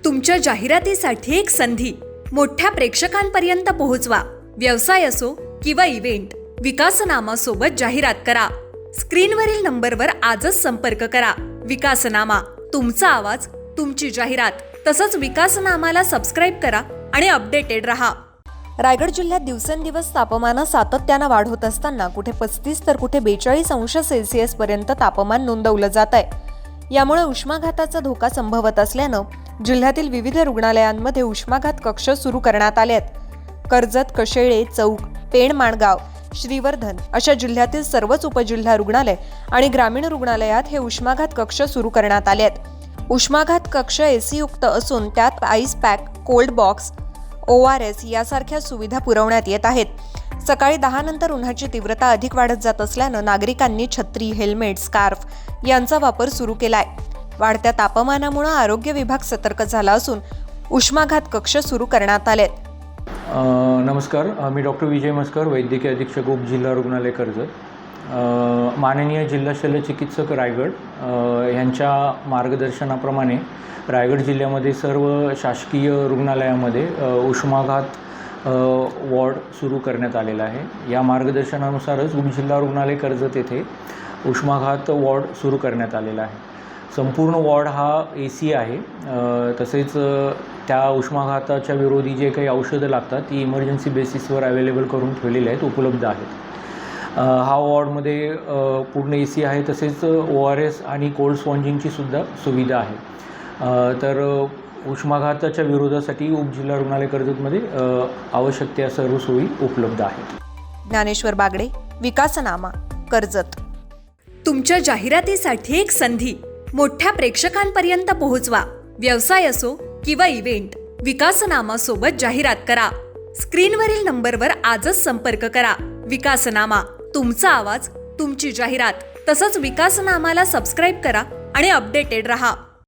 तुमच्या जाहिरातीसाठी एक संधी मोठ्या प्रेक्षकांपर्यंत पोहोचवा. व्यवसाय असो किंवा इव्हेंट, विकासनामा सोबत जाहिरात करा. स्क्रीनवरील नंबरवर आजच संपर्क करा. विकासनामा, तुमचा आवाज, तुमची जाहिरात. तसंच विकासनामाला सबस्क्राईब करा आणि अपडेटेड रहा. रायगड जिल्ह्यात दिवसेंदिवस तापमानात सातत्यानं वाढ होत असताना कुठे 35 तर कुठे 42 अंश सेल्सिअस पर्यंत तापमान नोंदवलं जात आहे. यामुळे उष्माघाताचा धोका संभवत असल्यानं जिल्ह्यातील विविध रुग्णालयांमध्ये उष्माघात कक्ष सुरू करण्यात आले आहेत. कर्जत, कशेळे, चौक, पेण, माणगाव, श्रीवर्धन अशा जिल्ह्यातील सर्वच उपजिल्हा रुग्णालय आणि ग्रामीण रुग्णालयात हे उष्माघात कक्ष सुरू करण्यात आले आहेत. उष्माघात कक्ष एसी युक्त असून त्यात ice pack, cold box, ORS यासारख्या सुविधा पुरवण्यात येत आहेत. सकाळी 10 नंतर उन्हाची तीव्रता अधिक वाढत जात असल्यानं नागरिकांनी छत्री, हेल्मेट, स्कार्फ यांचा वापर सुरू केलाय. वाढत्या तापमानामुळे आरोग्य विभाग सतर्क झाला असून उष्माघात कक्ष सुरू करण्यात आलेत. नमस्कार, मी डॉक्टर विजय मस्कर, वैद्यकीय अधीक्षक उपजिल्हा रुग्णालय कर्जत. माननीय जिल्हा शल्यचिकित्सक रायगड यांच्या मार्गदर्शनाप्रमाणे रायगड जिल्ह्यामध्ये सर्व शासकीय रुग्णालयामध्ये उष्माघात वॉर्ड सुरू करण्यात आलेला आहे. या मार्गदर्शनानुसारच उपजिल्हा रुग्णालय कर्जत येथे उष्माघात वॉर्ड सुरू करण्यात आलेला आहे. संपूर्ण वॉर्ड हा AC आहे. तसेच त्या उष्माघाताच्या विरोधी जे काही औषधं लागतात ती इमर्जन्सी बेसिसवर अवेलेबल करून ठेवलेले आहेत, उपलब्ध आहेत. हा वॉर्डमध्ये पूर्ण AC आहे. तसेच ORS आणि कोल्ड स्पॉन्जिंगची सुद्धा सुविधा आहे. तर उष्माघाताच्या विरोधासाठी उपजिल्हा रुग्णालय कर्जतमध्ये आवश्यक त्या सर्व सोयी उपलब्ध आहेत. ज्ञानेश्वर बागडे, विकासनामा, कर्जत. तुमच्या जाहिरातीसाठी एक संधी मोठ्या प्रेक्षकांपर्यंत पोहोचवा. व्यवसाय असो किंवा इव्हेंट, विकासनामा सोबत जाहिरात करा. स्क्रीनवरील नंबरवर आजच संपर्क करा. विकासनामा, तुमचा आवाज, तुमची जाहिरात. तसंच विकासनामाला सबस्क्राईब करा आणि अपडेटेड रहा.